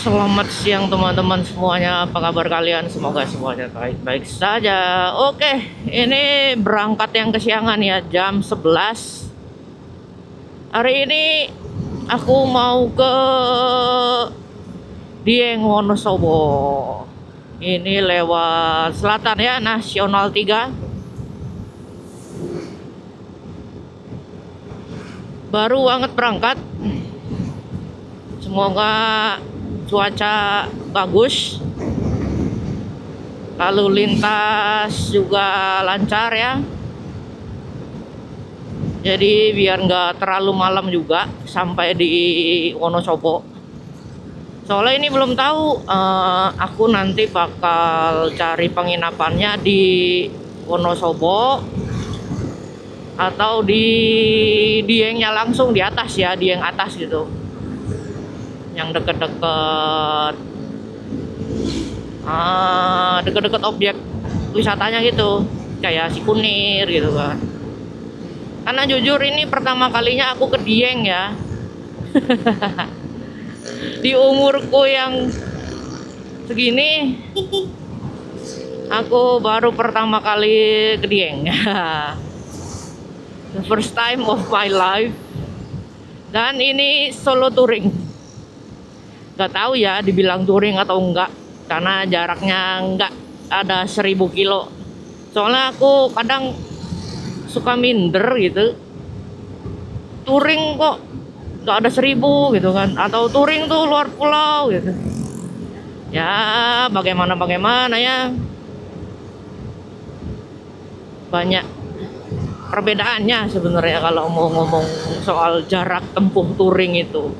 Selamat siang teman-teman semuanya. Apa kabar kalian? Semoga semuanya baik-baik saja. Oke, ini berangkat yang kesiangan ya, jam 11. Hari ini aku mau ke Dieng Wonosobo. Ini lewat selatan ya, Nasional 3. Baru banget berangkat. Semoga cuaca bagus, lalu lintas juga lancar ya, jadi biar nggak terlalu malam juga sampai di Wonosobo. Soalnya ini belum tahu, aku nanti bakal cari penginapannya di Wonosobo atau di Diengnya langsung di atas ya, Dieng atas gitu, yang deket-deket deket-deket objek wisatanya gitu, kayak si Kunir gitu kan. Karena jujur ini pertama kalinya aku ke Dieng ya. Di umurku yang segini, aku baru pertama kali ke Dieng. The first time of my life. Dan ini solo touring. Gak tahu ya dibilang touring atau enggak, karena jaraknya enggak ada 1000 kilo. Soalnya aku kadang suka minder gitu, touring kok gak ada 1000 gitu kan, atau touring tuh luar pulau gitu ya. Bagaimana ya, banyak perbedaannya sebenarnya kalau mau ngomong soal jarak tempuh touring itu.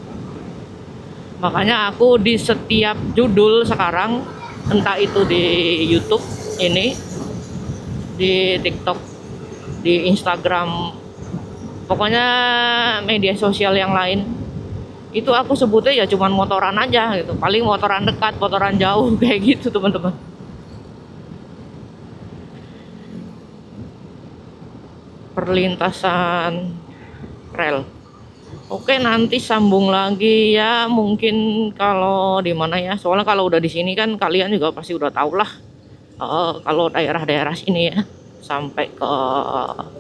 Makanya aku di setiap judul sekarang, entah itu di YouTube ini, di TikTok, di Instagram, pokoknya media sosial yang lain, itu aku sebutnya ya cuman motoran aja gitu. Paling motoran dekat, motoran jauh kayak gitu teman-teman. Perlintasan rel. Oke, nanti sambung lagi ya, mungkin kalau di mana ya. Soalnya kalau udah di sini kan kalian juga pasti udah tau lah. Kalau daerah-daerah sini ya, sampai ke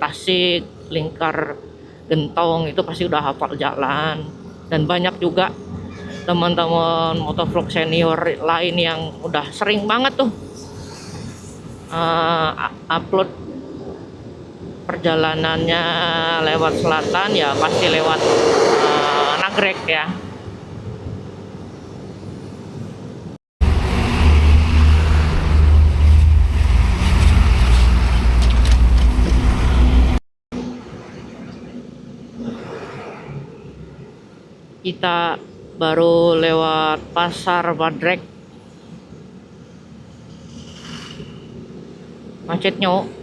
Tasik, Lingkar, Gentong itu pasti udah hafal jalan. Dan banyak juga teman-teman motovlog senior lain yang udah sering banget tuh upload perjalanannya lewat selatan ya, pasti lewat Nagrek ya. Kita baru lewat Pasar Badrek. Macetnya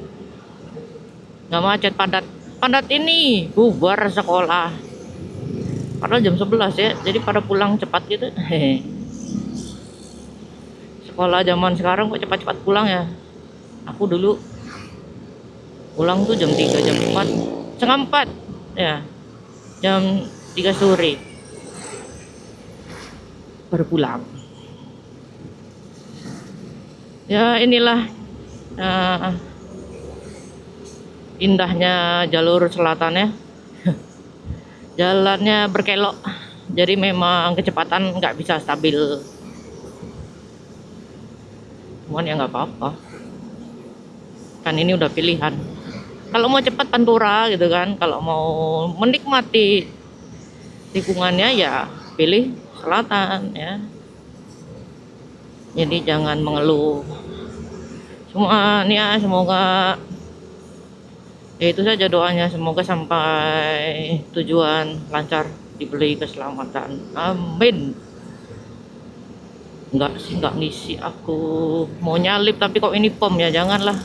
nggak macet, padat ini bubar sekolah, padahal jam 11 ya, jadi pada pulang cepat gitu. Sekolah zaman sekarang kok cepat-cepat pulang ya. Aku dulu pulang tuh jam 3, jam 4, setengah 4 ya, jam 3 sore baru pulang. Ya inilah indahnya jalur selatan ya. Jalannya berkelok, jadi memang kecepatan nggak bisa stabil. Cuman ya nggak apa-apa, kan ini udah pilihan. Kalau mau cepat Pantura gitu kan, kalau mau menikmati lingkungannya ya pilih selatan ya. Jadi jangan mengeluh semua nih ya. Semoga ya itu saja doanya, semoga sampai tujuan lancar, diberi keselamatan, amin. Enggak sih, enggak ngisi, aku mau nyalip tapi kok ini pom ya, janganlah,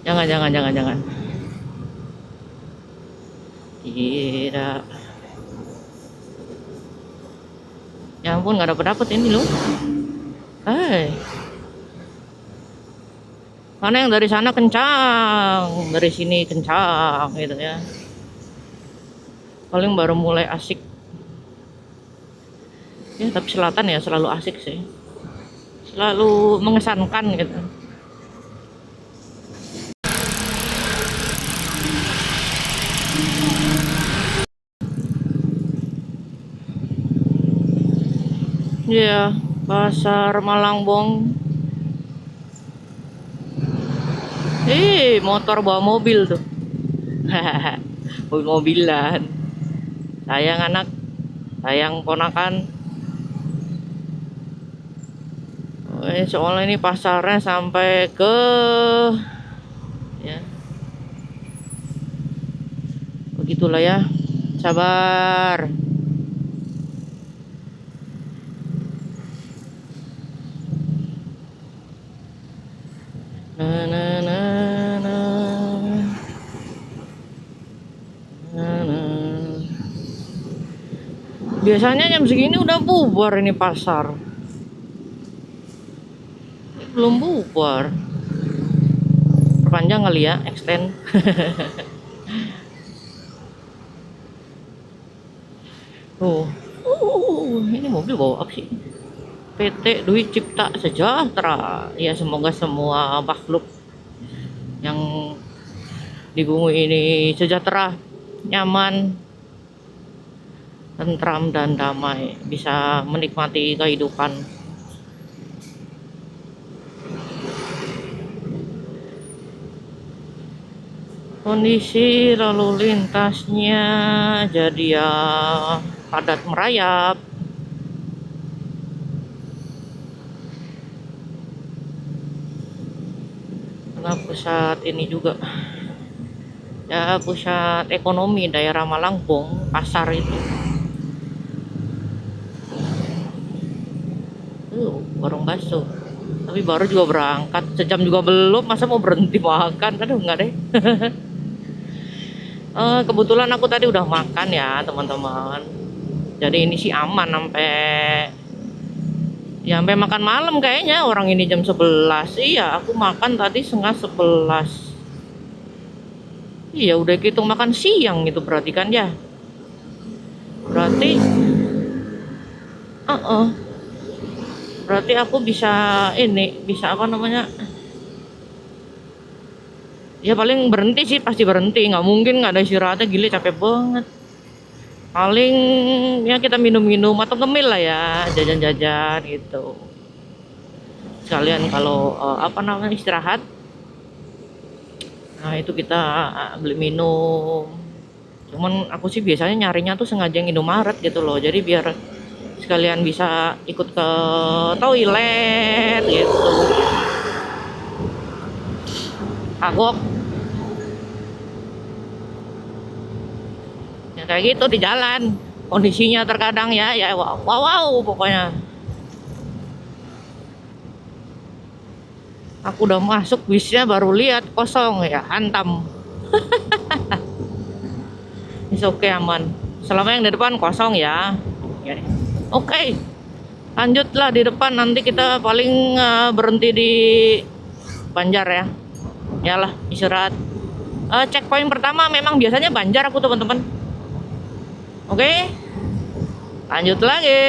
jangan tidak. Ya ampun, nggak dapet ini loh. Mana yang dari sana kencang, dari sini kencang gitu ya. Paling baru mulai asik Ya tapi selatan ya selalu asik sih, selalu mengesankan gitu. Ya, pasar Malangbong. Motor bawa mobil tuh. Mobil-mobilan. Sayang anak, sayang ponakan. Soalnya ini pasarnya sampai ke ya begitulah ya. Sabar. Na na na na na na. Biasanya jam segini udah bubar ini pasar. Belum bubar. Perpanjang kali ya, extend. Tuh. Ini mobil bawa apa sih? PT Dwi Cipta Sejahtera. Ya semoga semua makhluk yang di bumi ini sejahtera, nyaman, tentram dan damai, bisa menikmati kehidupan. Kondisi lalu lintasnya jadi ya padat merayap. Karena pusat ini juga ya pusat ekonomi daerah Malangbong, pasar itu. Warung bakso. Tapi baru juga berangkat, sejam juga belum, masa mau berhenti makan? Aduh, enggak deh. Kebetulan aku tadi udah makan ya, teman-teman. Jadi ini sih aman sampai ya sampai makan malam kayaknya orang ini jam 11. Iya, aku makan tadi setengah 11. Iya, udah hitung makan siang itu berarti kan ya. Berarti berarti aku bisa ini, bisa apa namanya? Ya paling berhenti sih, pasti berhenti. Nggak mungkin nggak ada istirahatnya, gila capek banget. Paling ya kita minum-minum atau ngemil lah ya, jajan-jajan gitu. Sekalian kalau apa namanya istirahat, nah itu kita beli minum. Cuman aku sih biasanya nyarinya tuh sengaja yang Indomaret gitu loh. Jadi biar sekalian bisa ikut ke toilet gitu. Kagok ya kayak gitu di jalan. Kondisinya terkadang ya wow, wow, wow pokoknya. Aku udah masuk bisnya baru lihat kosong ya, hantam. Is oke aman. Selama yang di depan kosong ya. Oke. Lanjutlah di depan, nanti kita paling berhenti di Banjar ya. Yalah istirahat. Checkpoint pertama memang biasanya Banjar aku teman-teman. Oke. Lanjut lagi.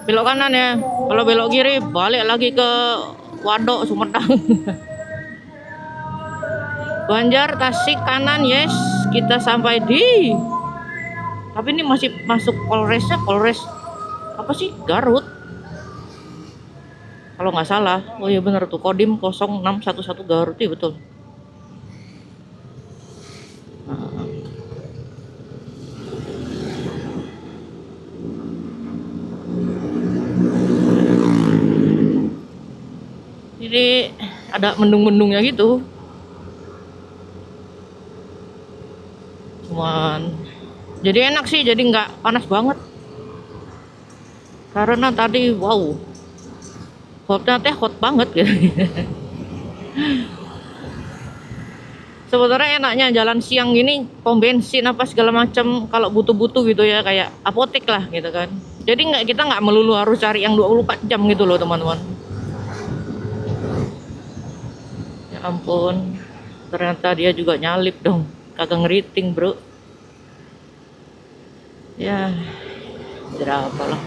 Belok kanan ya. Kalau belok kiri balik lagi ke Wadok Sumedang. Banjar Tasik kanan, yes. Kita sampai di. Tapi ini masih masuk Polresnya, Polres apa sih? Garut. Kalau nggak salah. Oh iya benar tuh, Kodim 0611 Garut, ya betul. Jadi ada mendung-mendungnya gitu. Cuman jadi enak sih, jadi nggak panas banget. Karena tadi wow, hotnya teh hot banget gitu. Sebenarnya enaknya jalan siang gini, pom bensin apa segala macam kalau butuh-butuh gitu ya, kayak apotek lah gitu kan. Jadi kita nggak melulu harus cari yang 24 jam gitu loh teman-teman. Ya ampun, ternyata dia juga nyalip dong. kagak ngeriting bro. Ya berapa lah,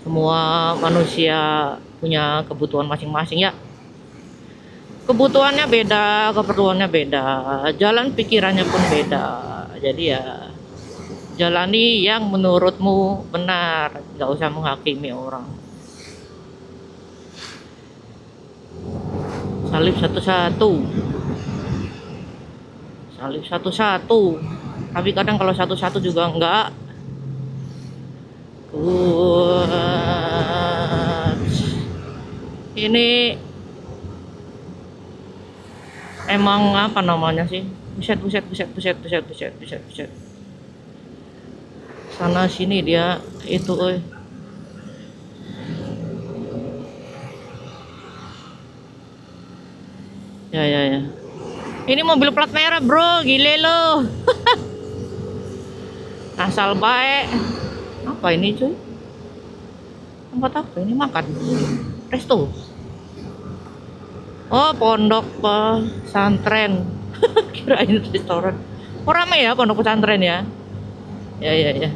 semua manusia punya kebutuhan masing-masing ya. Kebutuhannya beda, keperluannya beda, jalan pikirannya pun beda. Jadi ya jalani yang menurutmu benar, nggak usah menghakimi orang. Salib satu-satu, salib satu-satu. Tapi kadang kalau satu-satu juga enggak kuat. Ini emang apa namanya sih? Buset, buset, buset, buset, buset, buset, buset, buset. Sana sini dia itu, ya ya ya. Ini mobil plat merah bro, gile lo. Asal baik. Apa ini cuy? Tempat apa ini, makan? Resto? Oh pondok pesantren. Kirain restoran. Oh rame ya pondok pesantren ya. Ya ya ya.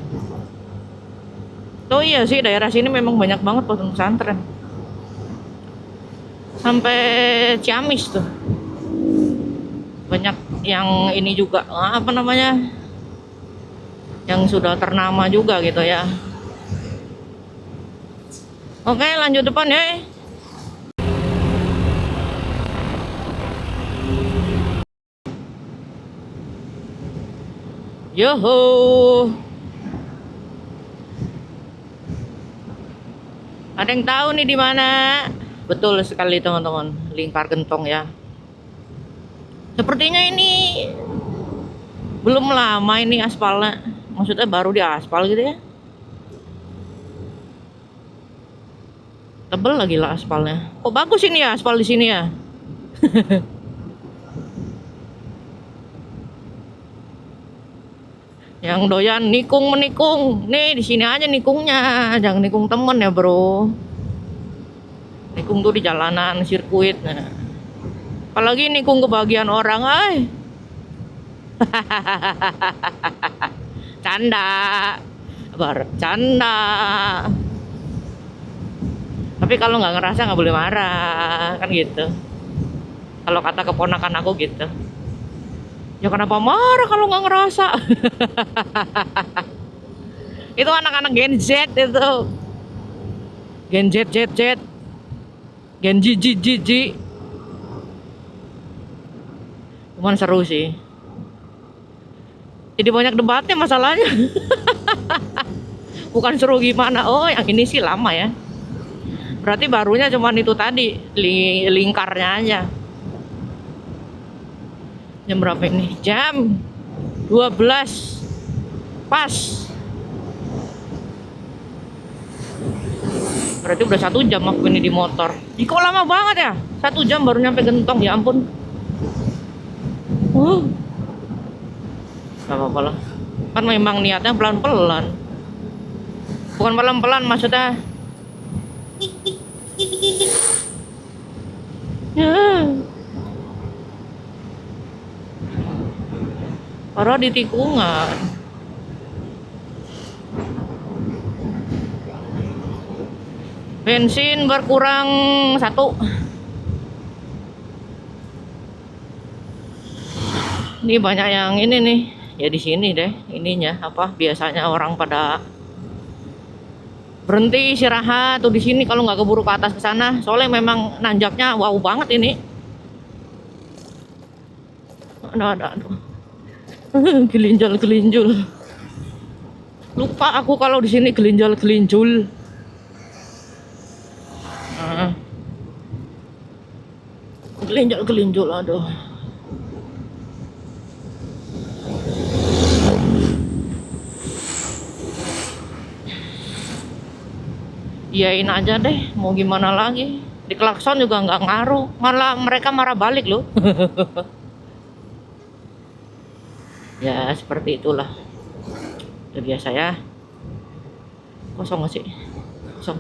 Oh iya sih, daerah sini memang banyak banget pondok pesantren. Sampai Ciamis tuh. Banyak yang ini juga, apa namanya? Yang sudah ternama juga gitu ya. Oke, lanjut depan ya. Yoho. Ada yang tahu nih di mana? Betul sekali teman-teman, Lingkar Gentong ya. Sepertinya ini belum lama ini aspalnya. Maksudnya baru di aspal gitu ya. Tebel lagi lah aspalnya. Oh bagus ini ya aspal di sini ya. Yang doyan nikung menikung, nih di sini aja nikungnya, jangan nikung temen ya bro. Nikung tuh di jalanan sirkuit. Nah. Apalagi nikung kebahagiaan orang, ay. Canda, bercanda. Tapi kalau nggak ngerasa nggak boleh marah, kan gitu. Kalau kata keponakan aku gitu. Ya kenapa marah kalau nggak ngerasa? Itu anak-anak Gen Z itu. Gen Z, Z, Z. Gen G, G, G, G. Cuman seru sih. Jadi banyak debatnya masalahnya. Bukan seru gimana. Oh yang ini sih lama ya. Berarti barunya cuman itu tadi. Lingkarnya aja. Jam berapa ini? Jam 12 pas. Berarti udah 1 jam aku ini di motor. Ih, kok lama banget ya? 1 jam baru nyampe Gentong, ya ampun. Gak apa-apa lah. Kan memang niatnya pelan-pelan. Bukan pelan-pelan maksudnya. Ya. Parah di tikungan. Bensin berkurang 1. Ini banyak yang ini nih. Ya di sini deh ininya apa biasanya orang pada berhenti istirahat tuh di sini kalau nggak keburu ke atas ke sana. Soalnya memang nanjaknya wow banget ini. Ada. Gelinjal-gelinjul. Lupa aku kalau di sini gelinjal-gelinjul. Gelinjal-gelinjul aduh. Iyain aja deh, mau gimana lagi. Di klakson juga nggak ngaruh, malah mereka marah balik loh. Ya seperti itulah. Udah biasa ya. Kosong gak sih? Kosong.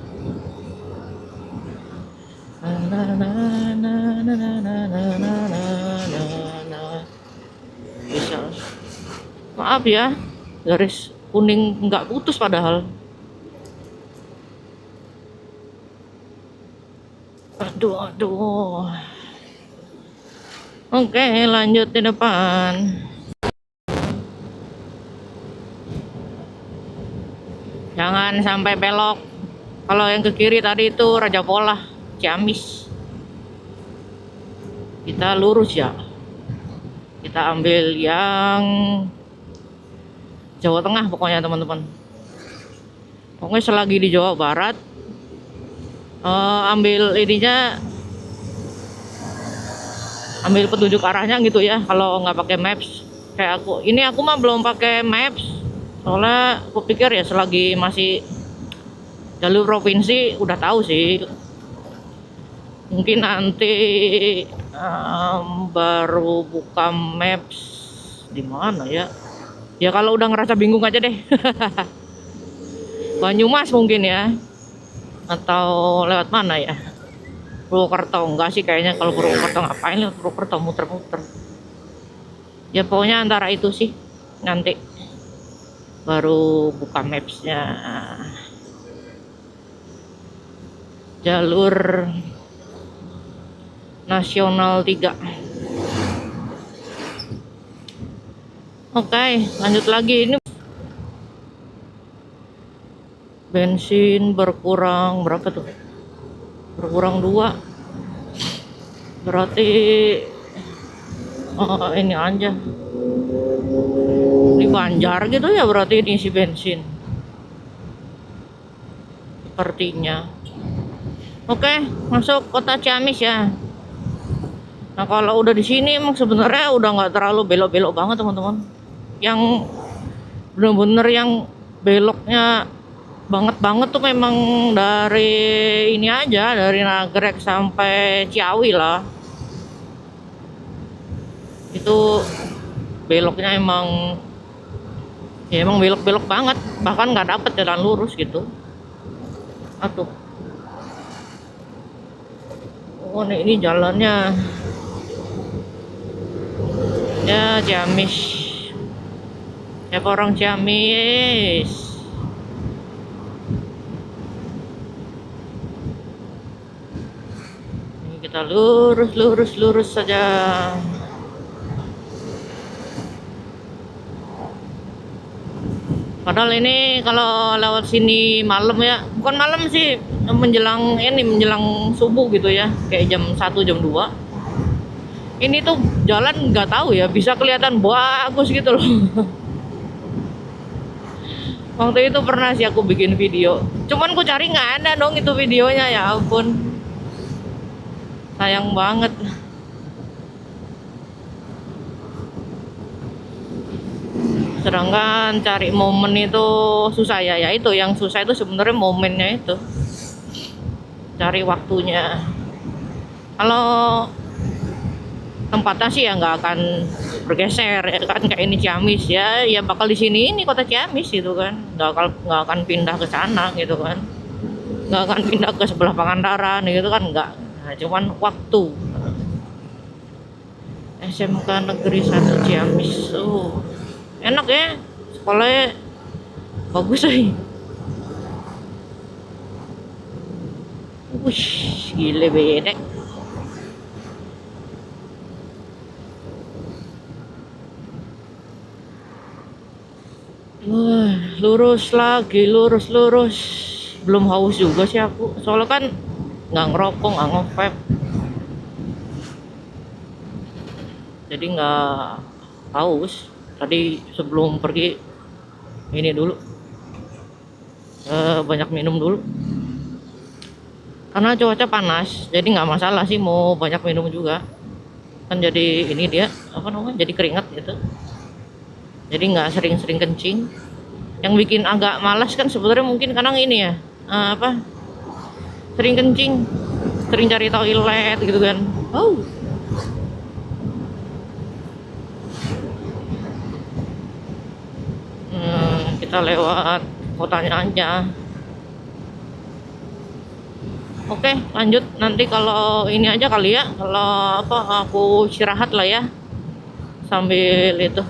Maaf ya, garis kuning nggak putus padahal. Aduh, aduh. Oke, lanjut di depan. Jangan sampai belok. Kalau yang ke kiri tadi itu Raja Polah, Ciamis. Kita lurus ya. Kita ambil yang Jawa Tengah pokoknya teman-teman. Pokoknya selagi di Jawa Barat, ambil ininya, ambil petunjuk arahnya gitu ya. Kalau nggak pakai maps, kayak aku. Ini aku mah belum pakai maps, soalnya aku pikir ya selagi masih jalur provinsi udah tahu sih. Mungkin nanti baru buka maps di mana ya. Ya kalau udah ngerasa bingung aja deh. Banyumas mungkin ya. Atau lewat mana ya? Purwokerto enggak sih kayaknya. Kalau Purwokerto ngapain lewat Purwokerto muter-muter. Ya pokoknya antara itu sih. Nanti baru buka mapsnya. Jalur Nasional 3. Oke, lanjut lagi. Ini bensin berkurang berapa tuh? Berkurang 2. Berarti ini aja. Di Banjar gitu ya berarti ini isi bensin. Sepertinya. Oke, masuk kota Ciamis ya. Nah kalau udah di sini emang sebenarnya udah nggak terlalu belok-belok banget teman-teman. Yang bener-bener yang beloknya banget tuh memang dari ini aja, dari Nagrek sampai Ciawi lah. Itu beloknya emang ya emang belok-belok banget, bahkan nggak dapet jalan lurus gitu. Aduh. Oh ini jalannya ya Ciamis. Ya orang Ciamis. Ini kita lurus saja. Padahal ini kalau lewat sini malam ya, bukan malam sih, menjelang subuh gitu ya, kayak jam 1 jam 2. Ini tuh jalan nggak tahu ya, bisa kelihatan bagus gitu loh. Waktu itu pernah sih aku bikin video, cuman ku cari nggak ada dong itu videonya, ya ampun, sayang banget. Sedangkan cari momen itu susah ya, itu yang susah itu sebenarnya momennya itu, cari waktunya. Kalau tempatnya sih ya nggak akan bergeser ya kan, kayak ini Ciamis ya, ya bakal di sini ini kota Ciamis gitu kan, nggak akan pindah ke sana gitu kan, nggak akan pindah ke sebelah Pangandaran gitu kan, nggak. Nah, cuman waktu. SMK Negeri 1 Ciamis, enak ya, sekolahnya bagus sih. Wih, gile beda. Wah, lurus lagi, lurus. Belum haus juga sih aku, soalnya kan nggak ngerokok, nggak nge-vape, jadi nggak haus. Tadi sebelum pergi ini dulu, banyak minum dulu. Karena cuaca panas, jadi nggak masalah sih mau banyak minum juga. Kan jadi ini dia, apa namanya, jadi keringat gitu. Jadi nggak sering-sering kencing. Yang bikin agak malas kan sebenarnya mungkin karena ini ya, sering kencing, sering cari toilet gitu kan. Kita lewat kotanya aja. Oke, lanjut nanti kalau ini aja kali ya, kalau apa aku istirahat lah ya sambil itu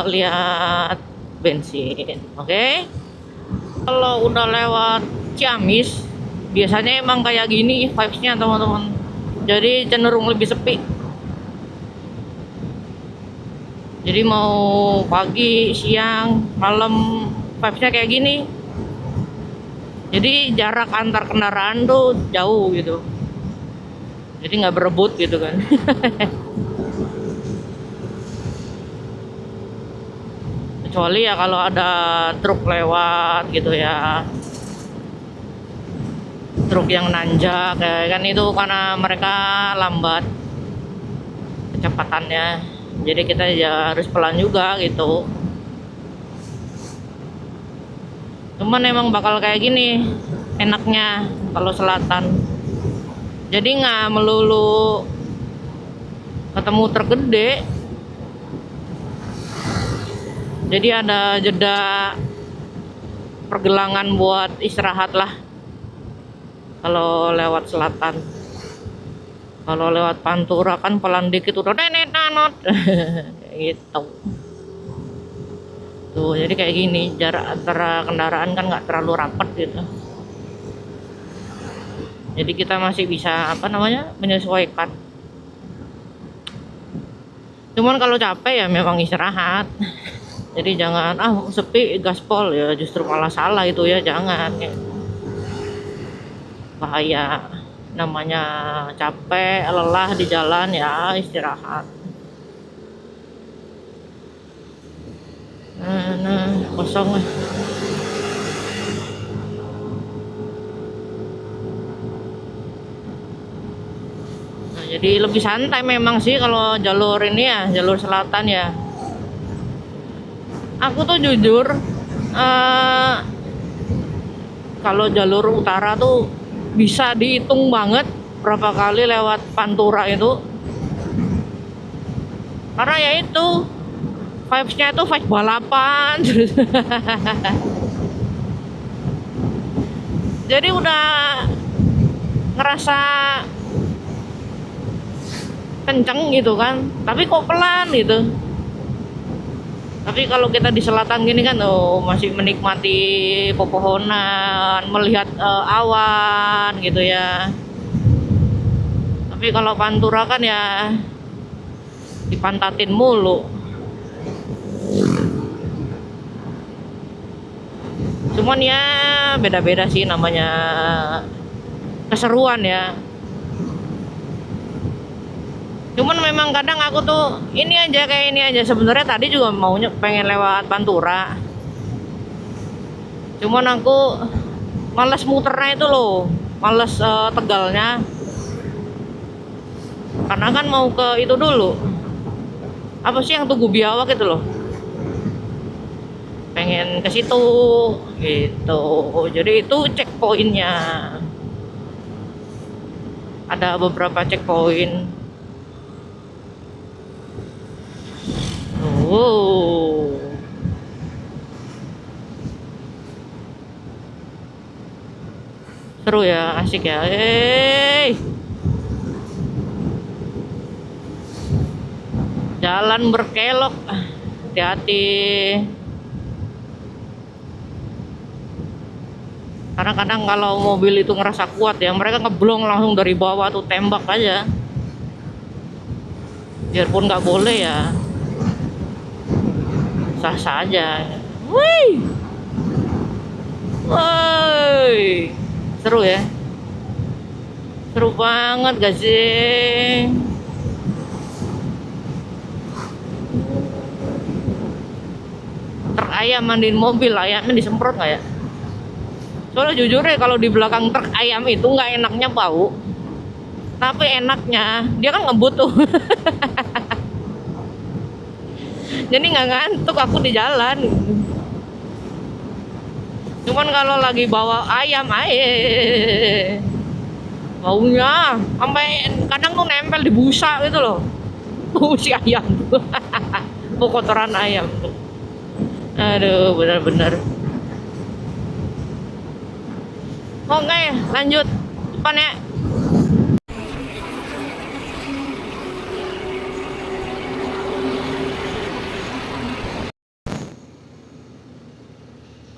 lihat bensin. Oke. Kalau udah lewat Ciamis, biasanya emang kayak gini vibes-nya teman-teman. Jadi cenderung lebih sepi. Jadi mau pagi, siang, malam vibes-nya kayak gini. Jadi jarak antar kendaraan tuh jauh gitu. Jadi nggak berebut gitu kan. Kecuali ya kalau ada truk lewat gitu ya, truk yang nanjak ya kan, itu karena mereka lambat kecepatannya, jadi kita ya harus pelan juga gitu. Cuman emang bakal kayak gini enaknya kalau selatan, jadi nggak melulu ketemu truk gede, jadi ada jeda pergelangan buat istirahat lah kalau lewat selatan. Kalau lewat Pantura kan pelan dikit udah nenet nanot gitu. Tuh, jadi kayak gini jarak antara kendaraan kan nggak terlalu rapat gitu. Jadi kita masih bisa menyesuaikan. Cuman kalau capek ya memang istirahat. Jadi jangan sepi gaspol ya, justru malah salah itu ya, jangan ya. Bahaya, namanya capek lelah di jalan ya istirahat. Nah kosong. Nah, jadi lebih santai memang sih kalau jalur ini ya, jalur selatan ya. Aku tuh jujur kalau jalur utara tuh bisa dihitung banget berapa kali lewat Pantura itu, karena ya itu vibes-nya itu vibes balapan. Jadi udah ngerasa kenceng gitu kan, tapi kok pelan gitu. Tapi kalau kita di selatan gini kan, masih menikmati pepohonan, melihat awan gitu ya. Tapi kalau Pantura kan ya dipantatin mulu. Cuman ya beda-beda sih, namanya keseruan ya. Cuman memang kadang aku tuh ini aja sebenarnya tadi juga maunya pengen lewat Pantura. Cuman aku males muternya itu loh, males Tegalnya. Karena kan mau ke itu dulu. Apa sih yang Tugu Biawak itu loh. Pengen ke situ gitu. Jadi itu checkpointnya. Ada beberapa checkpoint. Seru ya, asik ya. Jalan berkelok, hati-hati. Karena kadang kalau mobil itu ngerasa kuat ya, mereka ngeblong langsung dari bawah tuh, tembak aja. Biarpun nggak boleh ya, sah-sah aja. Wih, woi, seru ya, seru banget gak sih? Truk ayam mandiin mobil, ayamnya disemprot nggak ya? Soalnya jujur ya, kalau di belakang truk ayam itu nggak enaknya bau, tapi enaknya dia kan ngebut tuh. Jadi nggak ngantuk aku di jalan. Cuman kalau lagi bawa ayam baunya sampai kadang tuh nempel di busa gitu loh. Si ayam tuh. Kotoran ayam tuh. Aduh, benar-benar. Oke, lanjut depan ya.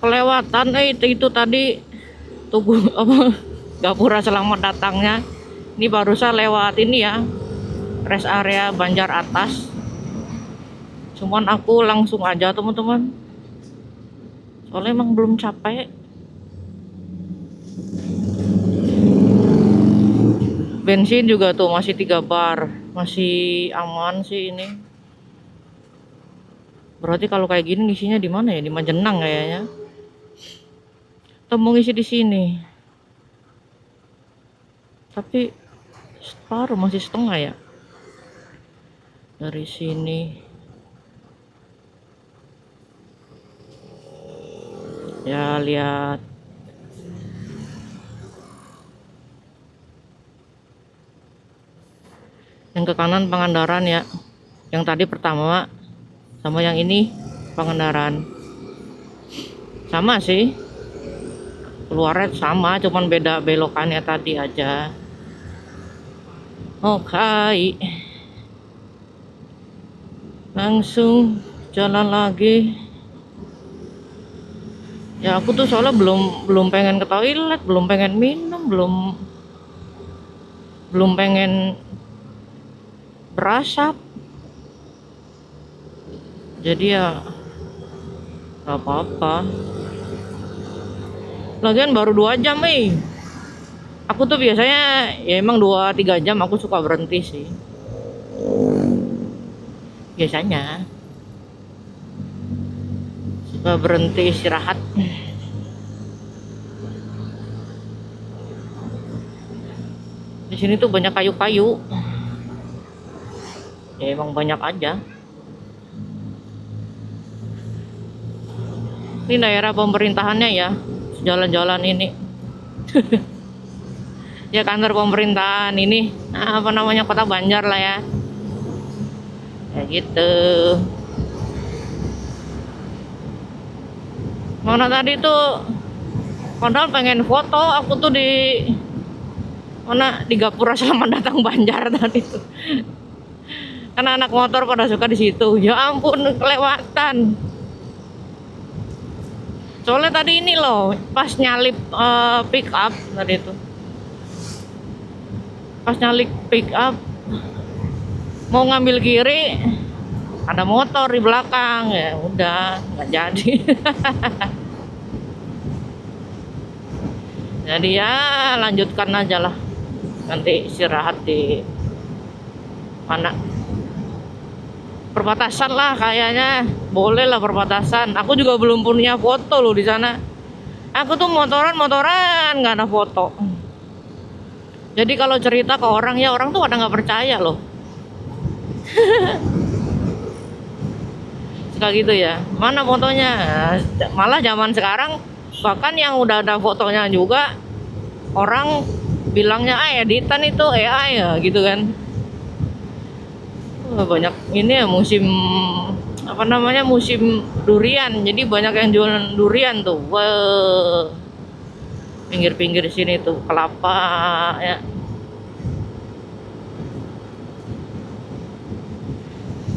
kelewatan itu tadi tugu apa Gapura selamat datangnya. Ini barusan lewat ini ya, rest area Banjar Atas. Cuman aku langsung aja teman-teman, soalnya emang belum capek. Bensin juga tuh masih 3 bar, masih aman sih ini. Berarti kalau kayak gini ngisinya di mana ya? Di Majenang kayaknya. Atau mau ngisi di sini. Tapi separuh, masih setengah ya. Dari sini. Ya lihat. Yang ke kanan Pangandaran ya. Yang tadi pertama sama yang ini Pangandaran. Sama sih. Keluarnya sama, cuman beda belokannya tadi aja. Oke. Langsung jalan lagi. Ya aku tuh soalnya belum pengen ke toilet, belum pengen minum, belum pengen berasap. Jadi ya gak apa-apa. Lagian baru 2 jam Aku tuh biasanya ya emang 2-3 jam aku suka berhenti sih. Biasanya suka berhenti istirahat. Di sini tuh banyak kayu-kayu. Ya emang banyak aja. Ini daerah pemerintahannya ya, jalan-jalan ini. Ya kantor pemerintahan ini, apa namanya, Kota Banjar lah ya. Ya gitu. Mana tadi tuh, padahal pengen foto aku tuh di mana di Gapura Selamat Datang Banjar tadi tuh. Karena anak motor pada suka di situ. Ya ampun, kelewatan. Soalnya tadi ini loh, pas nyalip pick up tadi itu. Pas nyalip pick up, mau ngambil kiri, ada motor di belakang. Ya udah, nggak jadi. Jadi ya lanjutkan aja lah. Nanti istirahat di mana? Perbatasan lah kayaknya. Boleh lah perbatasan. Aku juga belum punya foto loh di sana. Aku tuh motoran nggak ada foto. Jadi kalau cerita ke orang ya orang tuh pada nggak percaya loh. Suka gitu ya. Mana fotonya? Malah zaman sekarang bahkan yang udah ada fotonya juga orang bilangnya editan itu AI ya gitu kan. Banyak ini ya musim apa namanya, musim durian, jadi banyak yang jualan durian tuh. Wah, pinggir-pinggir sini tuh kelapa ya,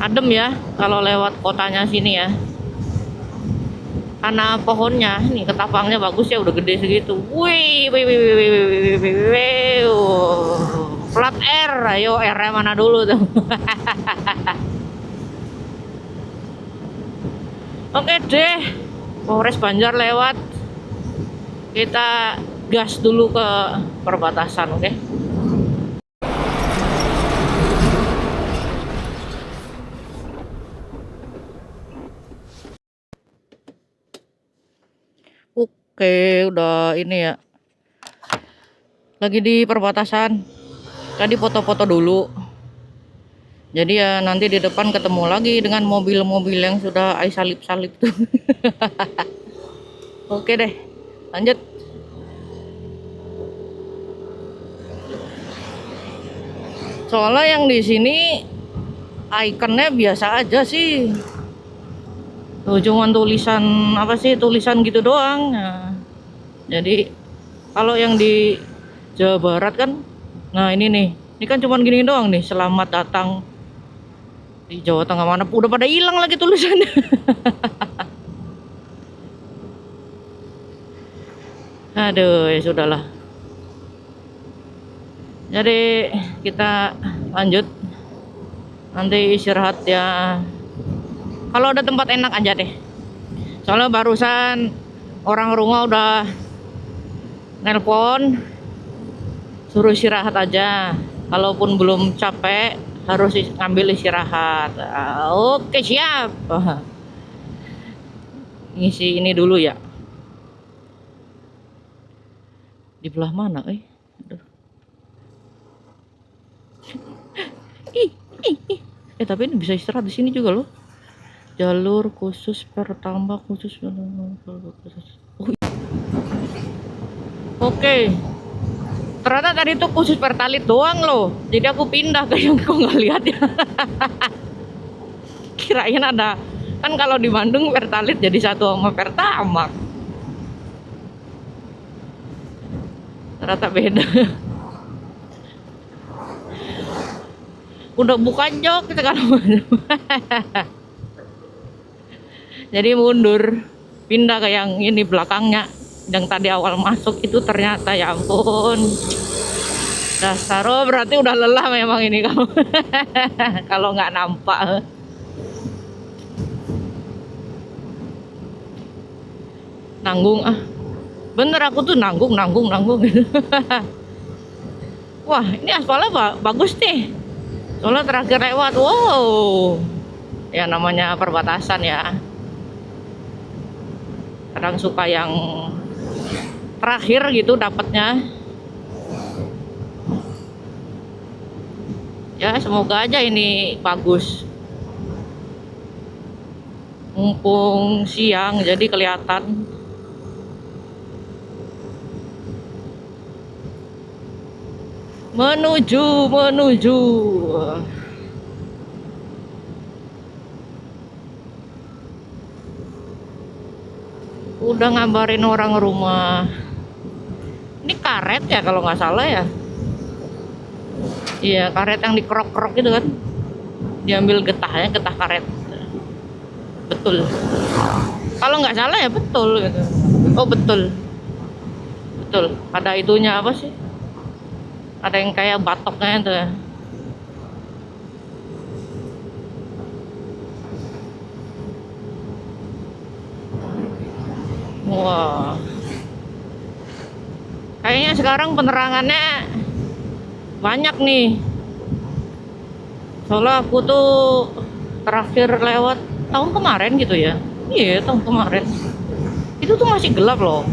adem ya kalau lewat kotanya sini ya, karena pohonnya nih ketapangnya bagus ya, udah gede segitu. Wih, wih, wih, wih, wih, wih, wih, wih, wih. Plat R, ayo R mana dulu tuh. Oke deh, Polres Banjar lewat. Kita gas dulu ke perbatasan, oke? Oke, udah ini ya. Lagi di perbatasan. Tadi foto-foto dulu. Jadi ya nanti di depan ketemu lagi dengan mobil-mobil yang sudah salip-salip tuh. Oke deh, lanjut. Soalnya yang di sini ikonnya biasa aja sih. Tuh cuman tulisan apa sih, tulisan gitu doang. Nah, jadi kalau yang di Jawa Barat kan, nah ini nih, ini kan cuman gini doang nih, selamat datang di Jawa Tengah, mana udah pada hilang lagi tulisannya. Aduh, ya sudahlah. Jadi kita lanjut nanti istirahat ya. Kalau ada tempat enak aja deh. Soalnya barusan orang rumah udah nelpon suruh istirahat aja. Kalaupun belum capek harus ngambil istirahat. Oke, siap. Ngisi ini dulu ya. Di belah mana, Aduh. Ih, ih, ih. Tapi ini bisa istirahat di sini juga loh. Jalur khusus pertambah khusus. Oh, oke. Ternyata tadi tuh khusus pertalit doang loh. Jadi aku pindah ke yang kok nggak lihat ya. Kirain ada. Kan kalau di Bandung pertalit jadi satu sama pertamak. Ternyata beda. Udah buka jok sekarang. Jadi mundur, pindah ke yang ini belakangnya. Yang tadi awal masuk itu ternyata ya ampun. Dasar, oh berarti udah lelah memang ini kamu. Kalau nggak nampak. Nanggung ah. Bener aku tuh nanggung. Wah, ini aspalnya bagus nih. Soalnya terakhir lewat, wow. Ya namanya perbatasan ya. Kadang suka yang terakhir gitu dapatnya. Ya semoga aja ini bagus. Mumpung siang jadi kelihatan. Menuju. Udah ngabarin orang rumah. Ini karet ya kalau nggak salah ya. Iya, karet yang dikerok-kerok gitu kan. Diambil getahnya, getah karet. Betul. Kalau nggak salah ya betul gitu. Oh betul. Betul. Ada itunya apa sih? Ada yang kayak batoknya itu ya. Wah. Kayaknya sekarang penerangannya banyak nih. Soalnya aku tuh terakhir lewat tahun kemarin gitu ya. Iya, tahun kemarin. Itu tuh masih gelap loh.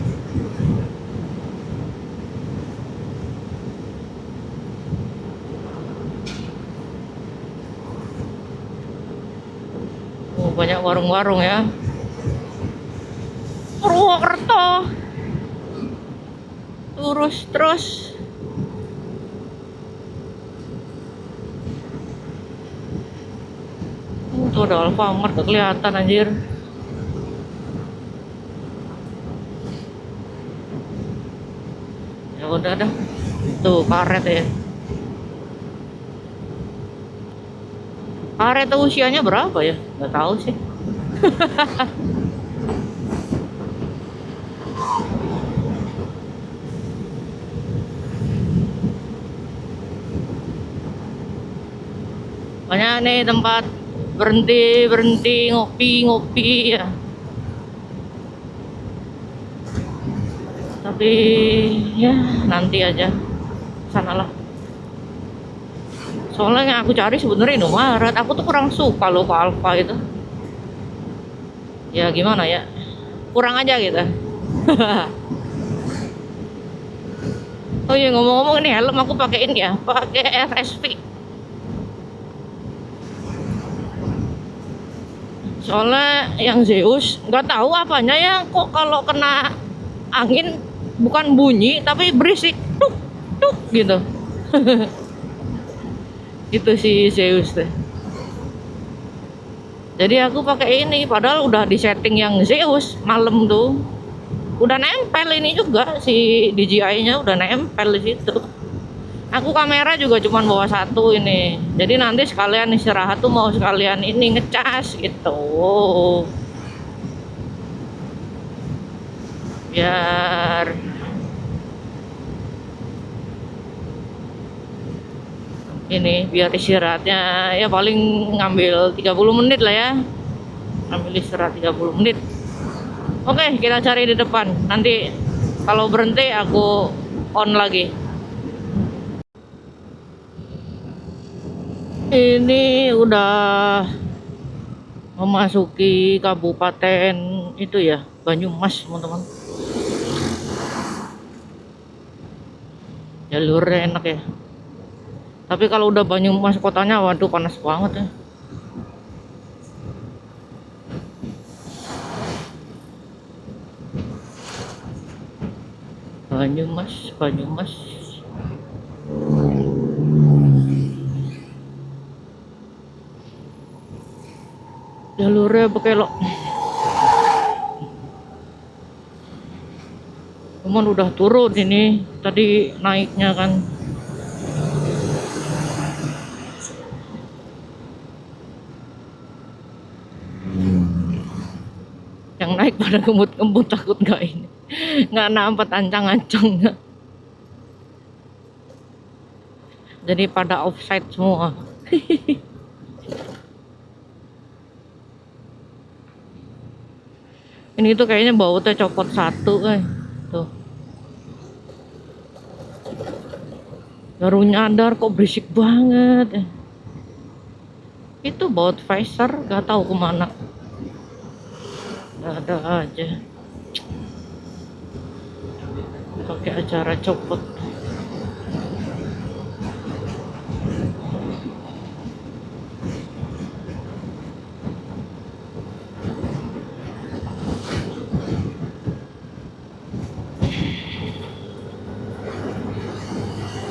Oh, banyak warung-warung ya. Purwokerto. Lurus terus. Tuh ada Alfamart gak kelihatan anjir. Ya udah dah. Tuh karet ya. Karet tuh usianya berapa ya? Nggak tahu sih. Banyak nih tempat berhenti ngopi ya. Tapi ya nanti aja sanalah. Soalnya yang aku cari sebenarnya Indomaret. Aku tuh kurang suka loh ke Alfa itu. Ya gimana ya? Kurang aja gitu. Oh iya ngomong-ngomong ini helm aku pakein ya, pakai FSP. Soalnya yang Zeus nggak tahu apanya ya, kok kalau kena angin bukan bunyi tapi berisik, tuk gitu. Itu si Zeus deh. Jadi aku pakai ini, padahal udah di setting yang Zeus malam tuh. Udah nempel ini juga si DJI-nya udah nempel di situ. Aku kamera juga cuma bawa satu ini. Jadi nanti sekalian istirahat tuh mau sekalian ini ngecas gitu. Biar ini biar istirahatnya ya paling ngambil 30 menit lah ya. Ambil istirahat 30 menit. Oke, kita cari di depan. Nanti kalau berhenti aku on lagi. Ini udah memasuki kabupaten itu ya, Banyumas, teman-teman. Jalurnya enak ya. Tapi kalau udah Banyumas kotanya, waduh panas banget ya. Banyumas, Banyumas. Jalurnya belok. Cuman udah turun ini. Tadi naiknya kan. Yang naik pada kembut-kembut takut nggak ini. Nggak nampak ancang-ancang. Jadi pada offside semua. Ini tuh kayaknya bautnya copot satu tuh. Baru nyadar kok berisik banget. Itu baut visor gak tahu kemana. Gak ada aja. Pakai acara copot.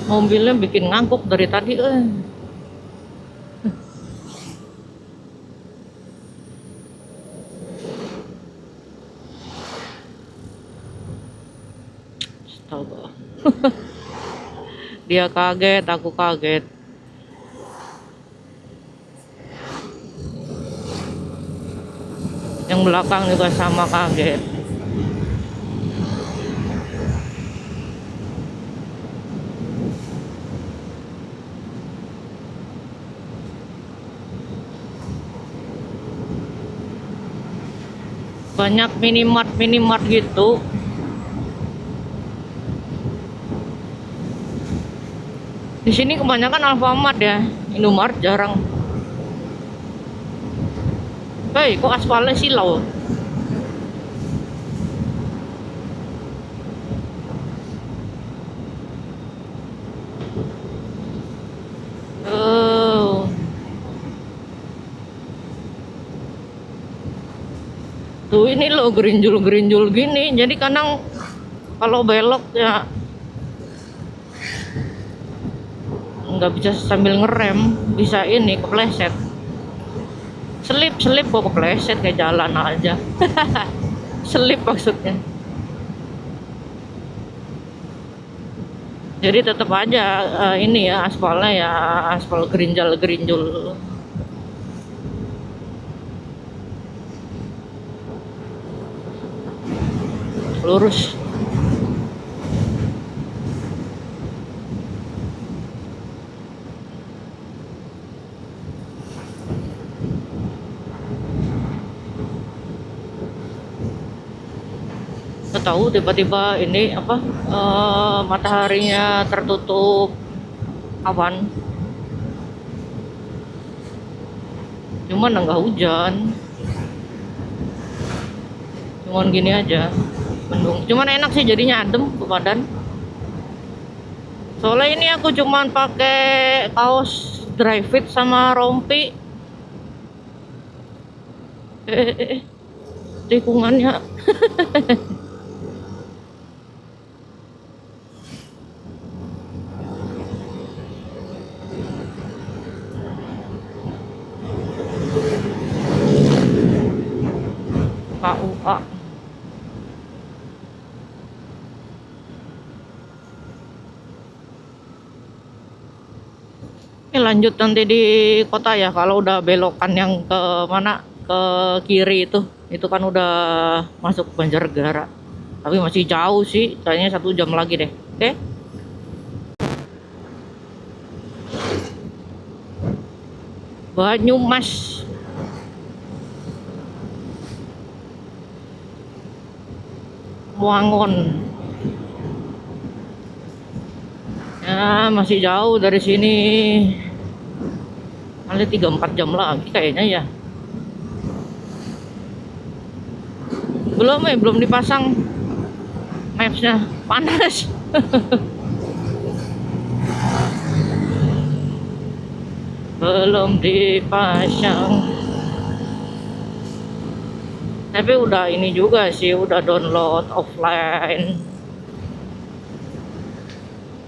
Mobilnya bikin ngantuk dari tadi. Astaga. Dia kaget, aku kaget. Yang belakang juga sama kaget. Banyak minimart gitu. Di sini kebanyakan Alfamart ya, Indomart jarang. Hei, kok aspalnya silau? Oh. Tuh ini loh gerinjul gini. Jadi kadang kalau belok ya nggak bisa sambil ngerem, bisa ini kepleset. Selip kok kepleset kayak jalan aja. Selip maksudnya. Jadi tetap aja ini ya aspalnya ya aspal gerinjul. Lurus. Tahu tiba-tiba ini apa mataharinya tertutup awan, cuman nggak hujan, cuman gini aja mendung, cuman enak sih jadinya adem ke badan. Soalnya ini aku cuman pakai kaos dry fit sama rompi. Tikungannya. KUA. Ini lanjut nanti di kota ya, kalau udah belokan yang ke mana, ke kiri itu kan udah masuk Banjarnegara. Tapi masih jauh sih, kayaknya 1 jam lagi deh. Oke. Banyumas. Wangon. Ya, masih jauh dari sini. Kali 3-4 jam lagi kayaknya ya. Belum dipasang mapsnya, panas. Belum dipasang. Tapi udah ini juga sih, udah download offline.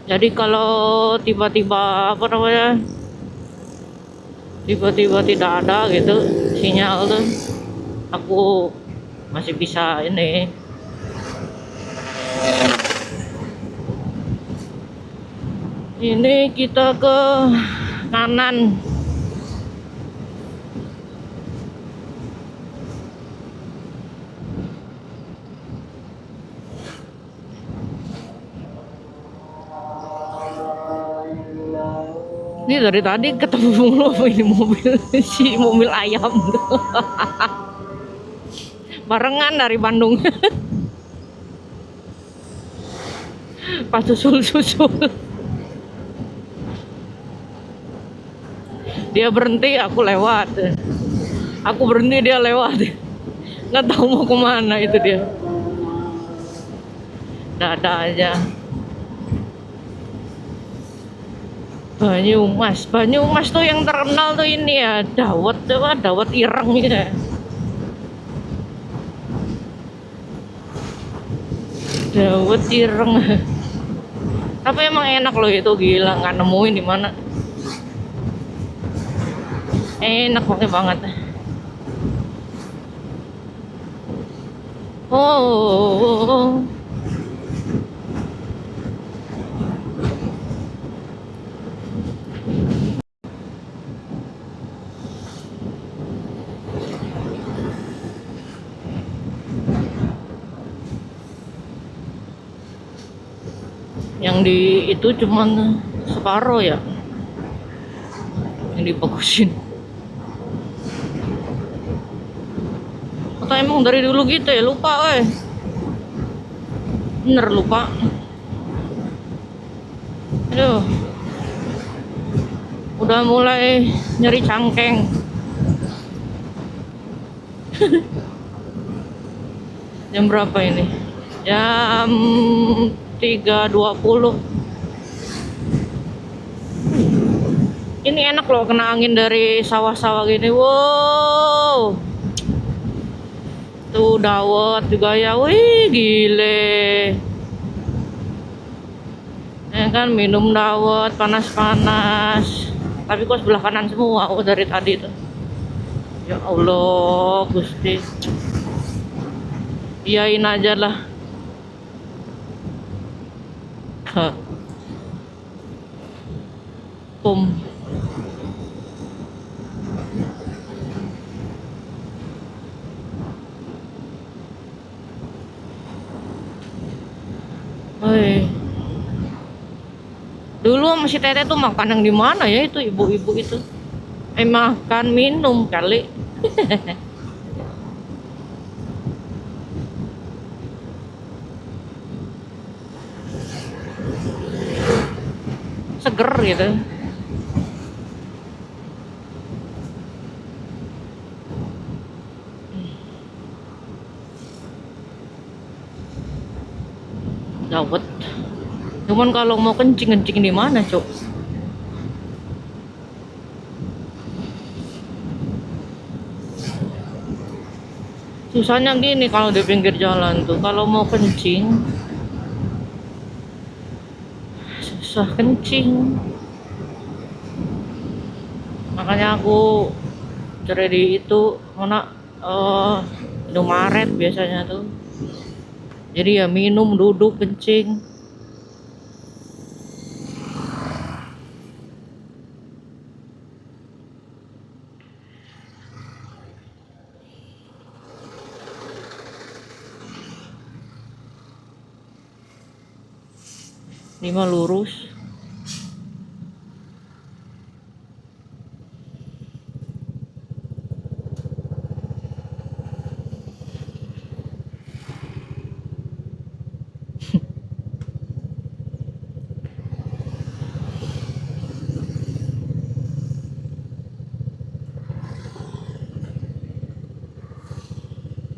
Jadi kalau tiba-tiba apa namanya, tiba-tiba tidak ada gitu sinyal tuh, aku masih bisa ini. Ini kita ke kanan. Ini dari tadi ketemu mulu ini mobil si mobil ayam tuh. Barengan dari Bandung. Pas susul. Dia berhenti, aku lewat. Aku berhenti, dia lewat. Nggak tahu mau kemana itu dia. Dada aja. Banyumas tuh yang terkenal tuh ini ya, dawet ireng gitu ya. Dawet ireng. Tapi emang enak loh itu, gila nggak nemuin di mana. Enak banget. Oh. Yang di itu cuman separuh ya yang dibagusin. Atau emang dari dulu gitu ya, lupa bener lupa. Aduh, udah mulai nyeri cangkeng. Jam berapa ini? Jam 3.20. Ini enak loh kena angin dari sawah-sawah gini. Wow. Tuh dawet juga ya. Wih, gile. Ya kan minum dawet panas-panas. Tapi kok sebelah kanan semua dari tadi tuh. Ya Allah, Gusti. Iyain aja lah. Pum. Woi. Dulu masih Tete tuh makan yang di mana ya itu ibu-ibu itu? Makan minum kali. Seger gitu. Dawet. Cuman kalau mau kencing di mana, Cok? Susahnya gini kalau di pinggir jalan tuh, kalau mau kencing susah kencing. Makanya aku cari di itu mana Indomaret biasanya tuh. Jadi ya minum, duduk, kencing. Ini mah lurus.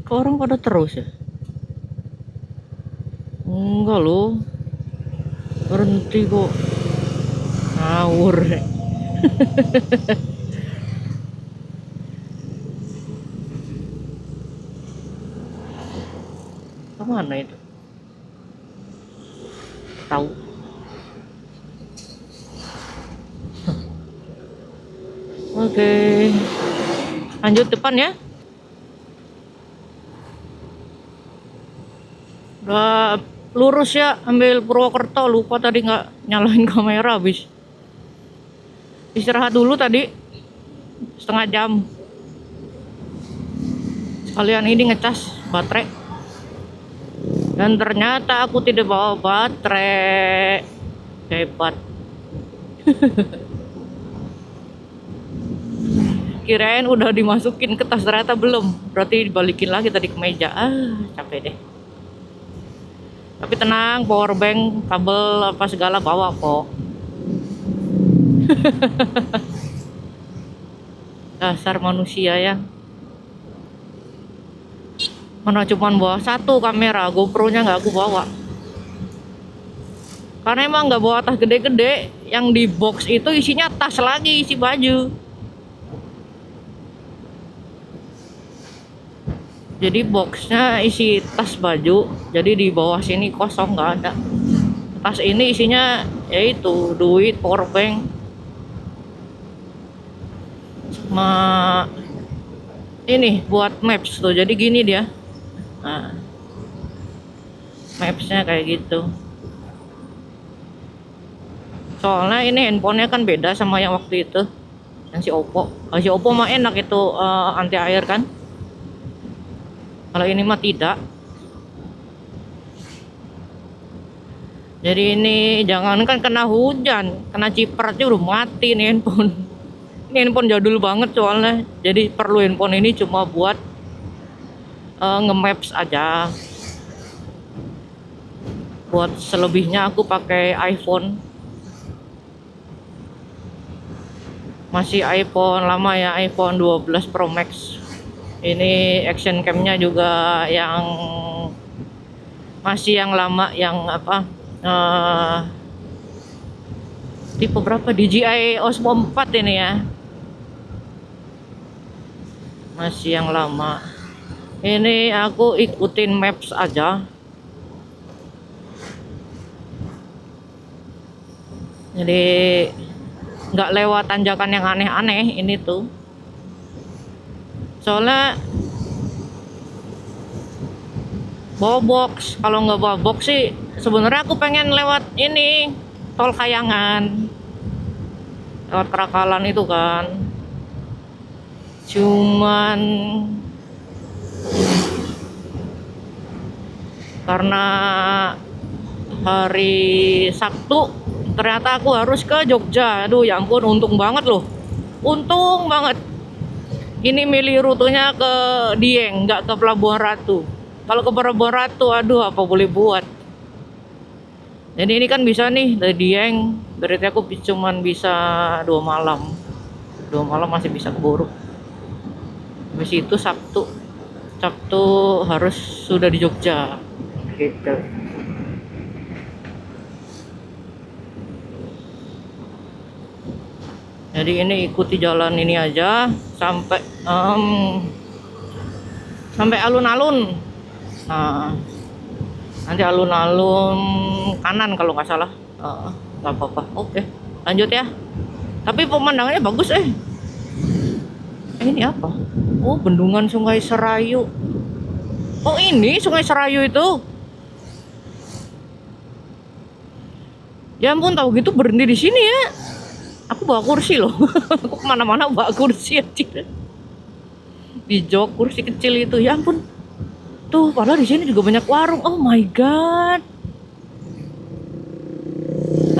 Kok orang pada terus ya? Enggak loh, berhenti kok. Ngawur. Kemana itu? Tahu. Oke, lanjut depan ya. Udah lurus ya, ambil Purwokerto. Lupa tadi nggak nyalain kamera habis. Istirahat dulu tadi setengah jam. Sekalian ini ngecas baterai. Dan ternyata aku tidak bawa baterai. Hebat. Kirain udah dimasukin ke tas, ternyata belum. Berarti dibalikin lagi tadi ke meja. Capek deh. Tapi tenang, power bank, kabel apa segala bawa kok. Dasar manusia ya. Mana cuman bawa satu kamera, GoPro-nya nggak aku bawa. Karena emang nggak bawa tas gede-gede, yang di box itu isinya tas lagi, isi baju. Jadi boxnya isi tas baju, jadi di bawah sini kosong, nggak ada. Tas ini isinya yaitu duit, powerbank, sama ini buat maps tuh. Jadi gini dia. Nah, mapsnya kayak gitu. Soalnya ini handphonenya kan beda sama yang waktu itu, yang si Oppo. Si Oppo mah enak itu, anti air kan. Kalau ini mah tidak. Jadi ini jangan kan kena hujan, kena cipratnya udah mati nih handphone. Ini handphone jadul banget soalnya. Jadi perlu handphone ini cuma buat nge-maps aja. Buat selebihnya aku pakai iPhone. Masih iPhone lama ya, iPhone 12 Pro Max. Ini action camnya juga yang masih yang lama, yang apa, tipe berapa, DJI Osmo 4 ini ya, masih yang lama. Ini aku ikutin maps aja, jadi nggak lewat tanjakan yang aneh-aneh ini tuh. Soalnya bawa box, kalau nggak bawa box sih sebenarnya aku pengen lewat ini tol Kayangan, lewat Kerakalan itu kan. Cuman karena hari Sabtu ternyata aku harus ke Jogja. Aduh ya ampun, untung banget loh, untung banget. Ini milih rutenya ke Dieng, nggak ke Pelabuhan Ratu. Kalau ke Pelabuhan Ratu, aduh apa boleh buat. Jadi ini kan bisa nih dari Dieng, berarti aku cuman bisa 2 malam. 2 malam masih bisa keburu. Habis itu Sabtu harus sudah di Jogja. Gitu. Jadi ini ikuti jalan ini aja sampai alun-alun. Nah, nanti alun-alun kanan kalau nggak salah. Nggak apa-apa. Oke, lanjut ya. Tapi pemandangannya bagus ini apa? Oh, bendungan Sungai Serayu. Oh, ini Sungai Serayu itu. Ya ampun, tahu gitu berhenti di sini ya. Aku bawa kursi loh. Aku kemana-mana bawa kursi aja. Di jok kursi kecil itu, ya ampun. Tuh, padahal di sini juga banyak warung. Oh my god.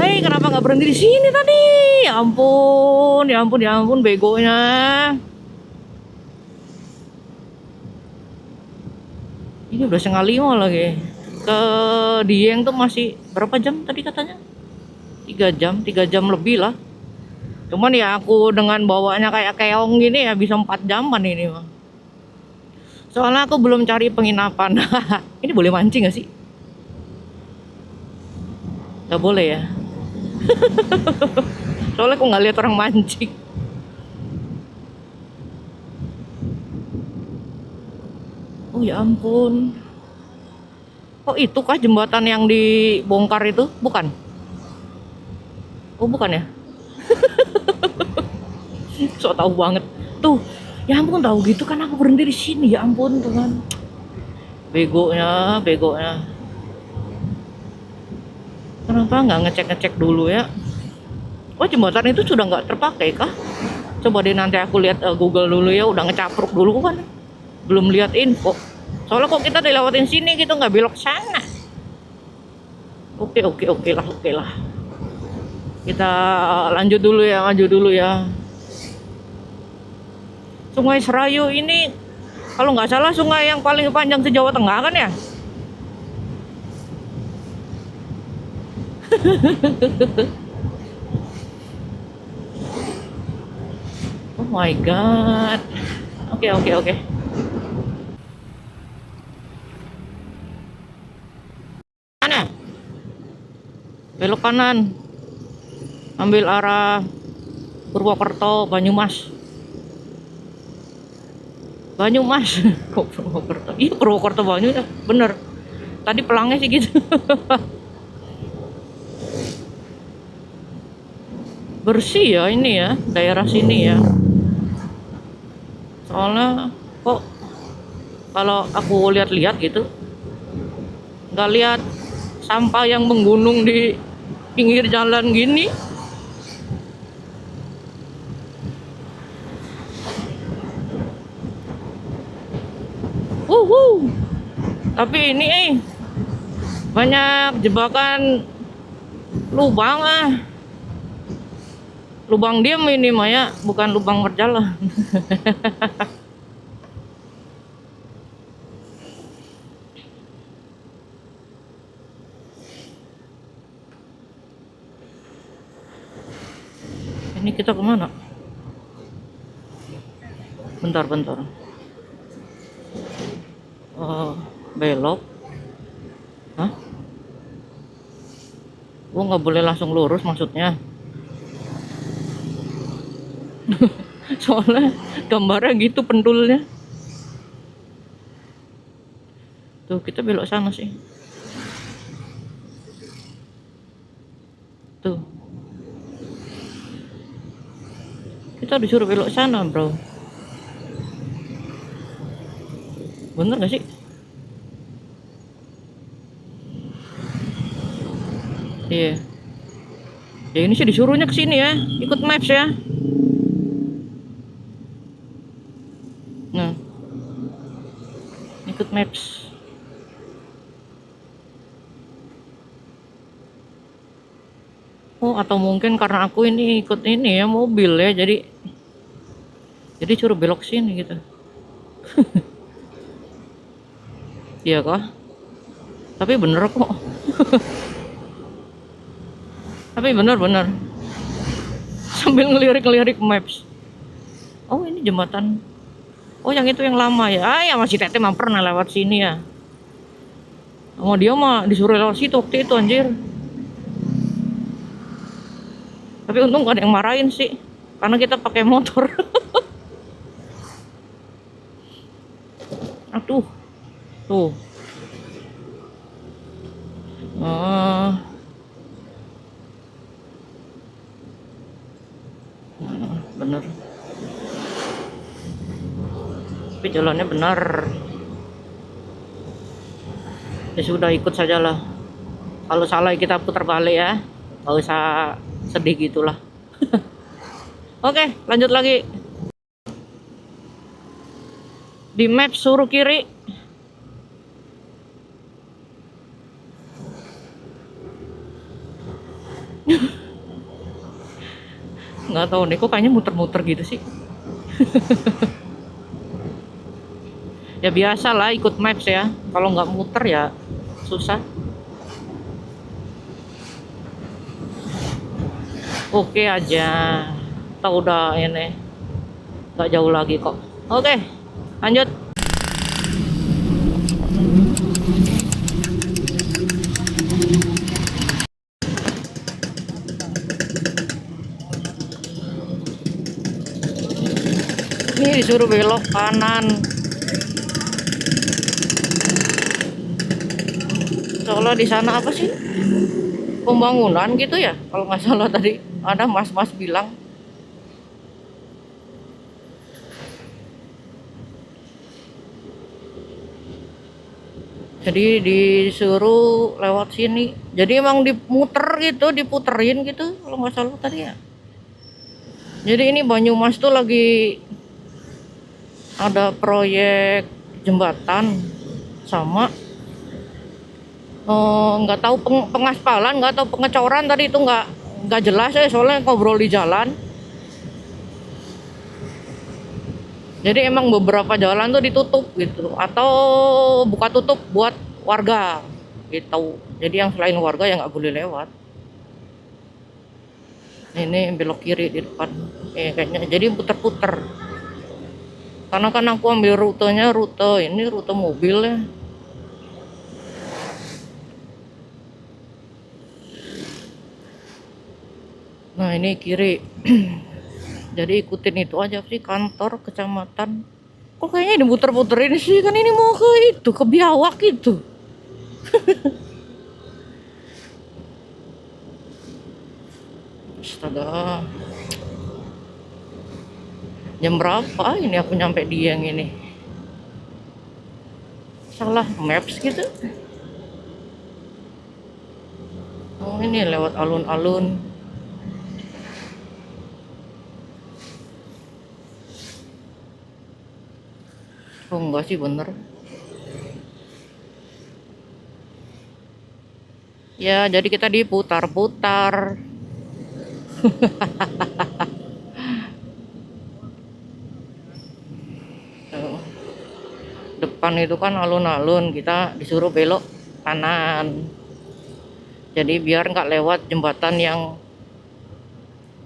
Hei, kenapa nggak berhenti di sini tadi? Ya ampun, begonya. Ini udah 4:30 lagi. Ke Dieng tuh masih berapa jam tadi katanya? 3 jam lebih lah. Cuman ya aku dengan bawanya kayak keong gini ya bisa 4 jaman ini mah. Soalnya aku belum cari penginapan. Ini boleh mancing gak sih? Gak boleh ya. Soalnya aku nggak lihat orang mancing. Oh ya ampun. Oh itu kah jembatan yang dibongkar itu? Bukan? Oh bukan ya? So tahu banget. Tuh, ya ampun tahu gitu kan aku berhenti di sini. Ya ampun Tuhan. Begonya, begonya. Kenapa nggak ngecek-ngecek dulu ya? Oh jembatan itu sudah nggak terpakai kah? Coba deh nanti aku lihat Google dulu ya. Udah ngecapruk dulu kan? Belum lihat info. Soalnya kok kita dilewatin sini gitu nggak belok sana. Oke lah, oke lah. Kita lanjut dulu ya, maju dulu ya. Sungai Serayu ini kalau nggak salah sungai yang paling panjang se Jawa Tengah kan ya? Oh my god. Oke. Mana? Belok kanan. Ambil arah Purwokerto, Banyumas. Banyumas. Kok Purwokerto? Iya Purwokerto Banyumas. Bener. Tadi pelangnya sih gitu. Bersih ya ini ya, daerah sini ya. Soalnya kok kalau aku lihat-lihat gitu, nggak lihat sampah yang menggunung di pinggir jalan gini. Wuhu. Tapi ini banyak jebakan lubang lubang diem ini Maya, bukan lubang berjalan. Ini kita kemana? Bentar. Belok. Hah? Oh nggak boleh langsung lurus maksudnya. Soalnya gambarnya gitu pendulnya. Tuh kita belok sana sih. Tuh. Kita disuruh belok sana bro. Bener gak sih? Iya. Ya ini sih disuruhnya ke sini ya. Ikut maps ya. Nah. Ikut maps. Oh atau mungkin karena aku ini ikut ini ya mobil ya, jadi suruh belok sini gitu. Iya kah? Tapi bener kok. Tapi bener. Sambil ngelirik-ngelirik maps. Oh ini jembatan. Oh yang itu yang lama ya. Ah ya masih Tete mah pernah lewat sini ya. Sama dia mah disuruh lewat situ waktu itu anjir. Tapi untung gak ada yang marahin sih. Karena kita pakai motor. Aduh. Tuh. Bener. Tapi jalannya benar. Ya sudah ikut sajalah. Kalau salah kita putar balik ya. Gak usah sedih gitulah. Oke, lanjut lagi. Di map suruh kiri. Nggak tahu nih, kok kayaknya muter-muter gitu sih. Ya biasa lah ikut maps ya. Kalau nggak muter ya susah. Oke aja. Tahu udah ini. Nggak jauh lagi kok. Oke, lanjut. disuruh belok kanan. Soalnya di sana apa sih, pembangunan gitu ya kalau nggak salah, tadi ada mas-mas bilang. Jadi disuruh lewat sini, jadi emang dimuter gitu, diputerin gitu kalau nggak salah tadi ya. Jadi ini Banyumas tuh lagi ada proyek jembatan sama nggak tahu pengaspalan, nggak tahu pengecoran, tadi itu nggak jelas ya soalnya ngobrol di jalan. Jadi emang beberapa jalan tuh ditutup gitu atau buka tutup buat warga gitu. Jadi yang selain warga ya nggak boleh lewat. Ini belok kiri di depan. Kayaknya jadi puter-puter. Karena kan aku ambil rutenya rute mobil ya. Nah ini kiri. Jadi ikutin itu aja sih, kantor kecamatan. Kok kayaknya diputer-puterin sih, kan ini mau ke itu, ke Biawak itu. Astaga. Jam berapa ini aku nyampe Dieng ini? Salah maps gitu. Oh ini lewat alun-alun. Oh enggak sih, bener. Ya jadi kita diputar-putar. Oh, depan itu kan alun-alun, kita disuruh belok kanan. Jadi biar nggak lewat jembatan yang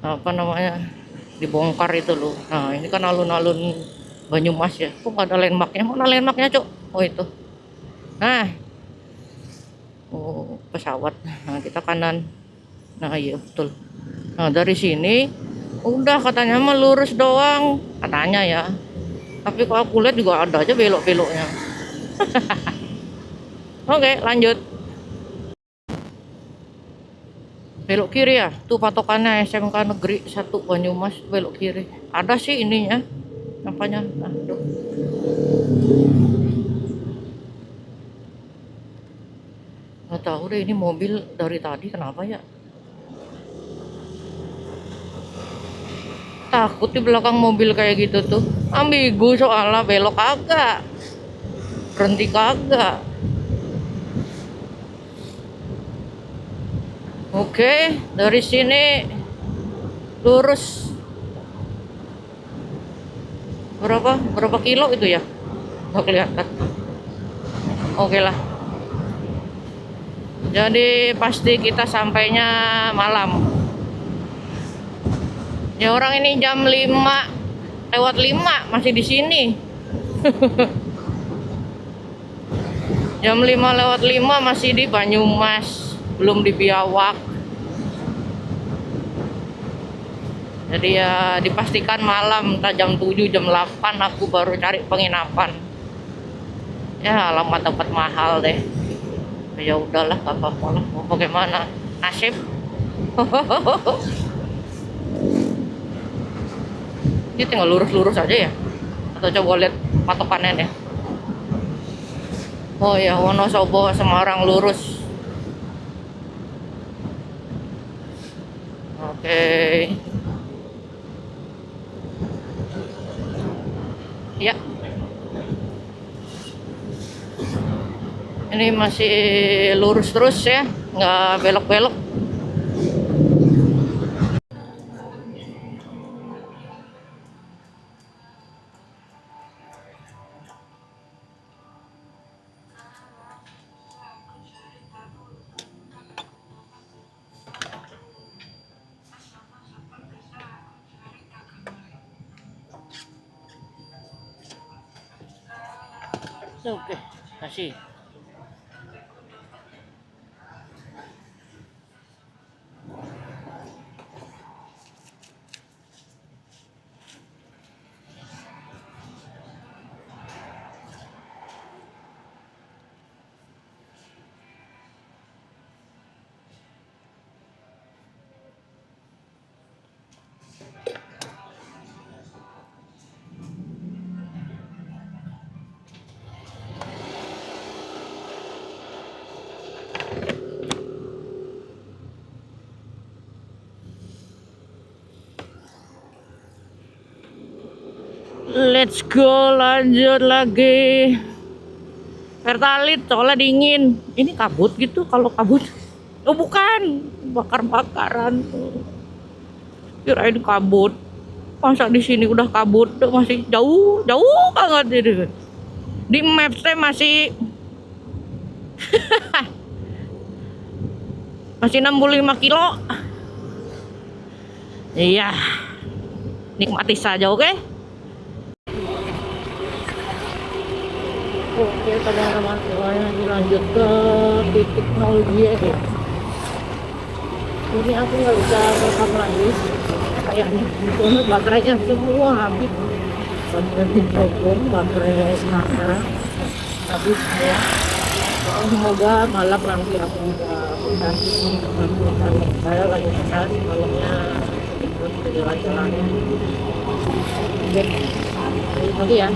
apa namanya dibongkar itu loh. Nah ini kan alun-alun Banyumas ya. Kok nggak ada landmarknya? Mana landmarknya cok? Oh itu. Nah, oh pesawat. Nah kita kanan. Nah iya betul. Nah dari sini udah katanya mah lurus doang katanya ya. Tapi kalau aku lihat juga ada aja belok-beloknya. Oke lanjut. Belok kiri ya. Tuh patokannya SMK Negeri 1 Banyumas, belok kiri. Ada sih ininya. Apanya? Aduh. Nggak tahu deh ini mobil dari tadi kenapa ya. Takut di belakang mobil kayak gitu tuh. Ambigu soalnya, belok kagak, berhenti kagak. Oke, dari sini lurus berapa kilo itu ya? Nggak kelihatan. Oke lah. Jadi pasti kita sampainya malam. Ya orang ini jam 5 lewat 5 masih di sini. Jam 5 lewat 5 masih di Banyumas, belum di Biawak. Jadi ya dipastikan malam, entah jam 7 jam 8 aku baru cari penginapan. Ya alamat tempat mahal deh. Ya udahlah, gak apa-apa lah, mau bagaimana, nasib. Ini tinggal lurus-lurus aja ya, atau coba lihat patokannya deh. Oh ya, Wonosobo Semarang lurus. Oke. Ya, ini masih lurus terus ya, nggak belok-belok. Oke, kasih. Let's go, lanjut lagi. Pertalite soalnya dingin. Ini kabut gitu kalau kabut. Oh bukan, bakar-bakaran. Kirain kabut. Masa di sini udah kabut, masih jauh, jauh banget ini. Di maps masih masih 65 kilo. Iya. Nikmati saja, oke? Oke, teman-teman semuanya lanjut ke titik 0G. Ini aku nggak bisa rekam lagi. Kayaknya soalnya baterainya semua habis. Baterai telepon, baterai kamera habis ya. Semoga malam nanti aku bisa saya lagi pesan malamnya ikut jalan-jalan. Oke, lagi ya.